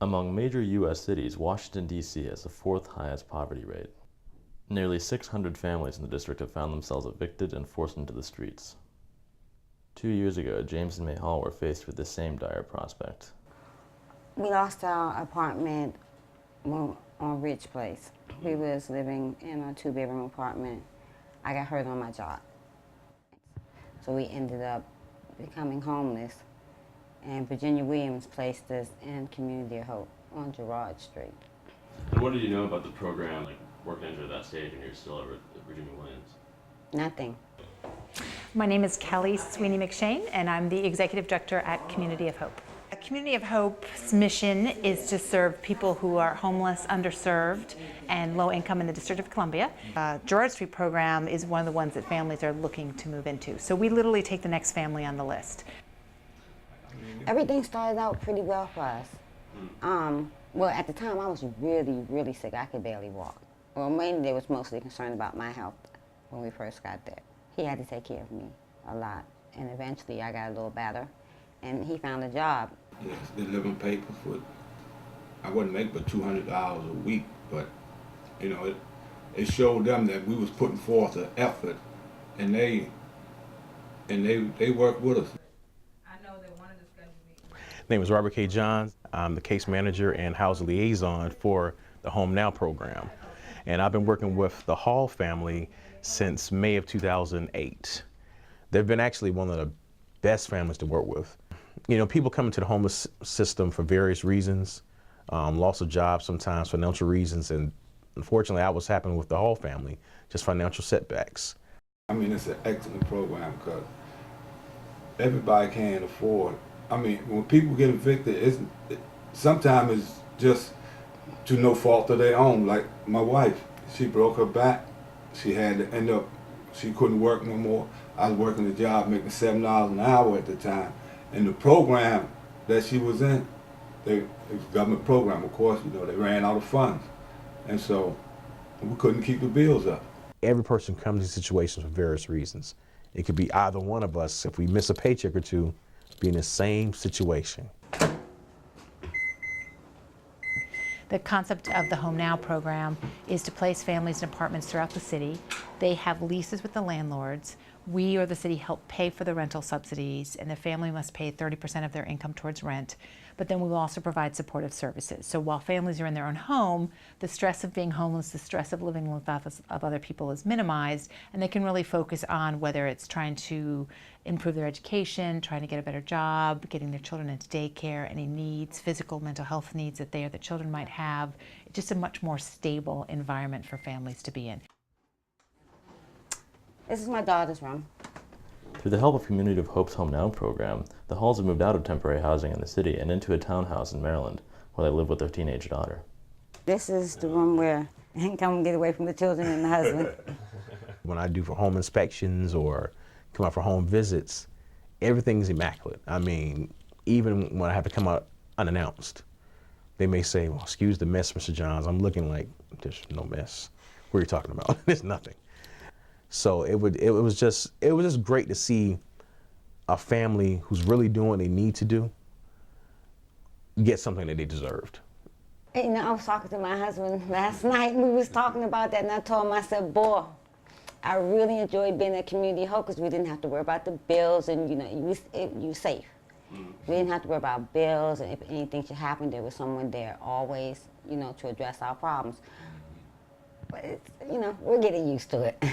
Among major U.S. cities, Washington, D.C. has the fourth highest poverty rate. Nearly 600 families in the district have found themselves evicted and forced into the streets. 2 years ago, James and May Hall were faced with the same dire prospect. We lost our apartment on Ridge Place. We was living in a 2-bedroom apartment. I got hurt on my job. So we ended up becoming homeless. And Virginia Williams placed us in Community of Hope on Girard Street. And what did you know about the program, like working into that stage when you're still over at Virginia Williams? Nothing. My name is Kelly Sweeney McShane, and I'm the Executive Director at Community of Hope. Community of Hope's mission is to serve people who are homeless, underserved, and low income in the District of Columbia. Girard Street program is one of the ones that families are looking to move into. So we literally take the next family on the list. Everything started out pretty well for us. Well, at the time I was really, really sick. I could barely walk. Well, mainly they was mostly concerned about my health when we first got there. He had to take care of me a lot, and eventually I got a little better, and he found a job. Yes, they live on papers with, I wouldn't make but $200 a week, but you know, it showed them that we was putting forth an effort, and they worked with us. My name is Robert K. Johns. I'm the case manager and housing liaison for the Home Now program. And I've been working with the Hall family since May of 2008. They've been actually one of the best families to work with. You know, people come into the homeless system for various reasons, loss of jobs sometimes, financial reasons, and unfortunately that was happening with the Hall family, just financial setbacks. I mean, it's an excellent program because everybody can't afford. I mean, when people get evicted, sometimes it's just to no fault of their own. Like my wife, she broke her back. She had to end up, she couldn't work no more. I was working a job making $7 an hour at the time. And the program that she was in, it was a government program, of course, you know, they ran out of funds. And so we couldn't keep the bills up. Every person comes in situations for various reasons. It could be either one of us, if we miss a paycheck or two, be in the same situation. The concept of the Home Now program is to place families in apartments throughout the city. They have leases with the landlords. We or the city help pay for the rental subsidies, and the family must pay 30% of their income towards rent. But then we will also provide supportive services. So while families are in their own home, the stress of being homeless, the stress of living with other people is minimized, and they can really focus on whether it's trying to improve their education, trying to get a better job, getting their children into daycare, any needs, physical, mental health needs that they or the children might have. It's just a much more stable environment for families to be in. This is my daughter's room. Through the help of Community of Hope's Home Now program, the Halls have moved out of temporary housing in the city and into a townhouse in Maryland, where they live with their teenage daughter. This is the room where I can come and get away from the children and the husband. When I do for home inspections or come out for home visits, everything's immaculate. I mean, even when I have to come out unannounced, they may say, well, excuse the mess, Mr. Johns. I'm looking like, there's no mess. What are you talking about? There's nothing. So it was just great to see a family who's really doing what they need to do get something that they deserved. You know, I was talking to my husband last night, and we was talking about that, and I told him, I said, boy, I really enjoyed being at Community Hope because we didn't have to worry about the bills, and you know, you were safe. We didn't have to worry about bills, and if anything should happen, there was someone there always, you know, to address our problems. But it's, you know, we're getting used to it.